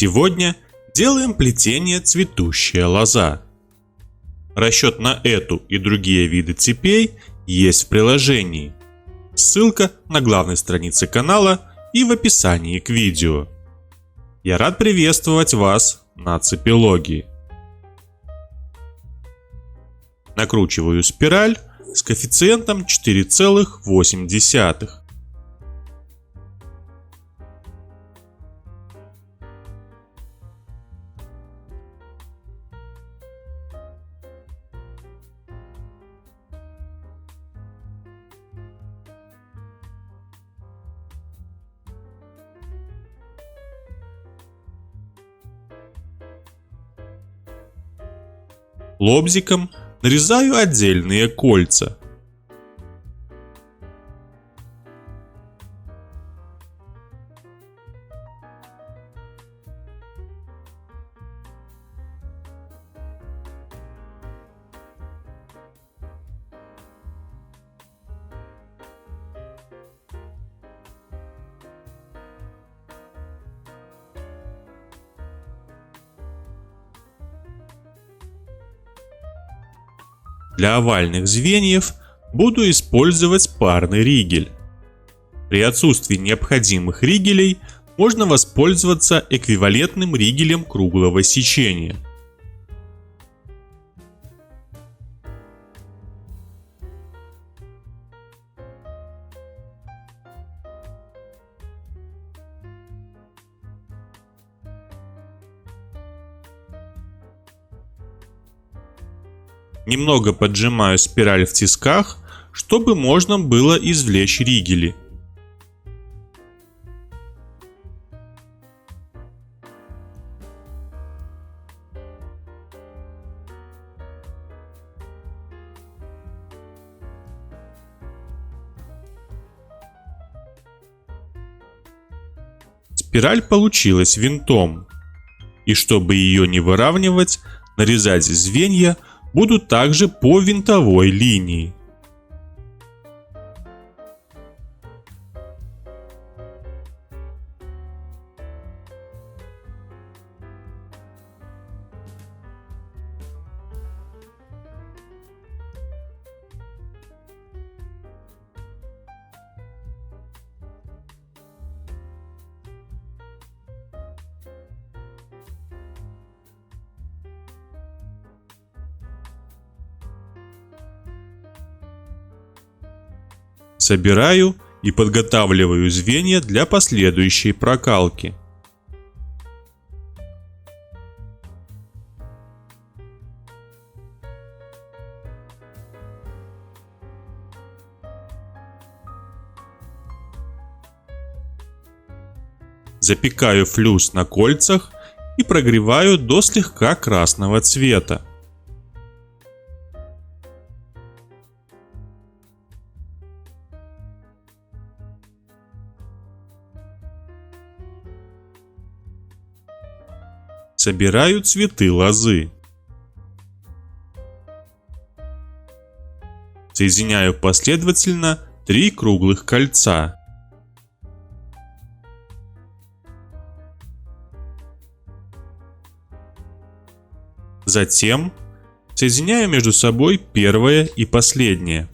Сегодня делаем плетение цветущая лоза. Расчет на эту и другие виды цепей есть в приложении. Ссылка на главной странице канала и в описании к видео. Я рад приветствовать вас на цепелогии. Накручиваю спираль с коэффициентом 4,8. Лобзиком нарезаю отдельные кольца. Для овальных звеньев буду использовать парный ригель. При отсутствии необходимых ригелей можно воспользоваться эквивалентным ригелем круглого сечения. Немного поджимаю спираль в тисках, чтобы можно было извлечь ригели. Спираль получилась винтом, и чтобы ее не выравнивать, нарезать звенья буду также по винтовой линии. Собираю и подготавливаю звенья для последующей прокалки. Запекаю флюс на кольцах и прогреваю до слегка красного цвета. Собираю цветы лозы. Соединяю последовательно 3 круглых кольца. Затем соединяю между собой первое и последнее.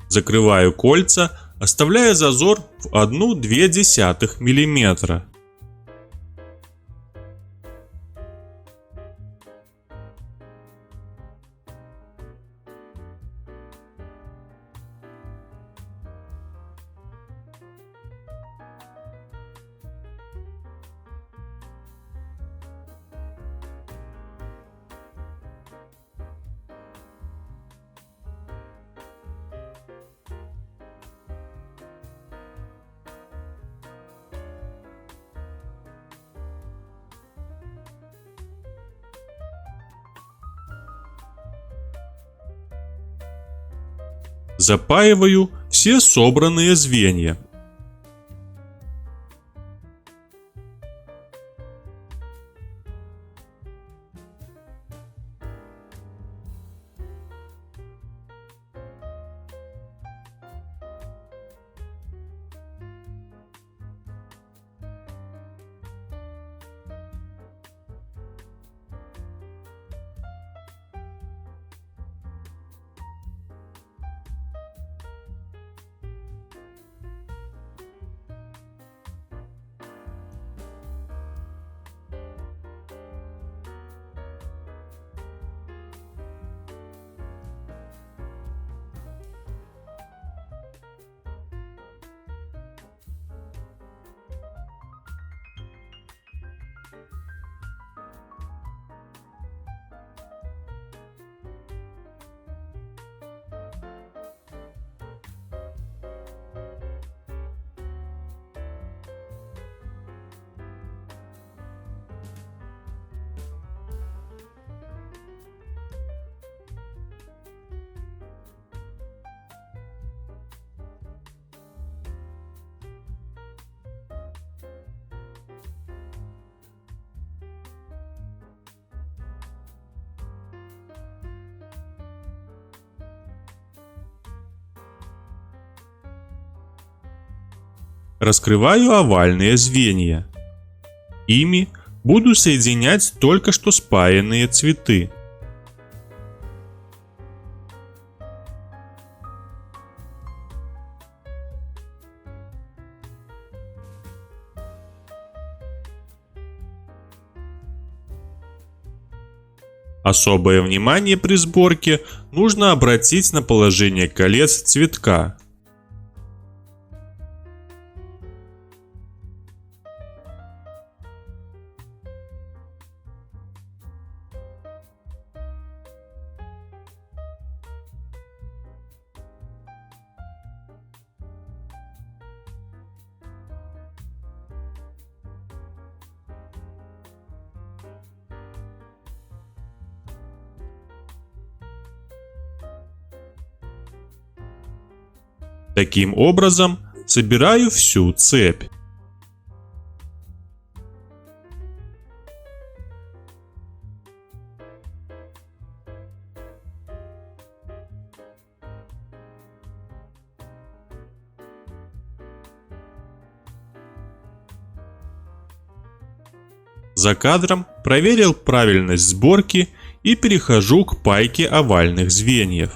Закрываю кольца, оставляя зазор в 1,2 мм. Запаиваю все собранные звенья. раскрываю овальные звенья. Ими буду соединять только что спаянные цветы. Особое внимание при сборке нужно обратить на положение колец цветка. Таким образом, собираю всю цепь. За кадром проверил правильность сборки и перехожу к пайке овальных звеньев.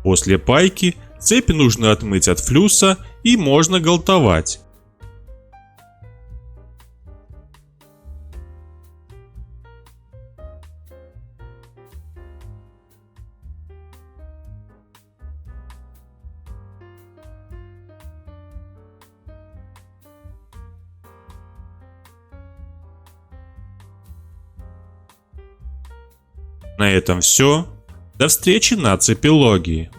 После пайки цепь нужно отмыть от флюса и можно галтовать. На этом все. До встречи на цепилогии.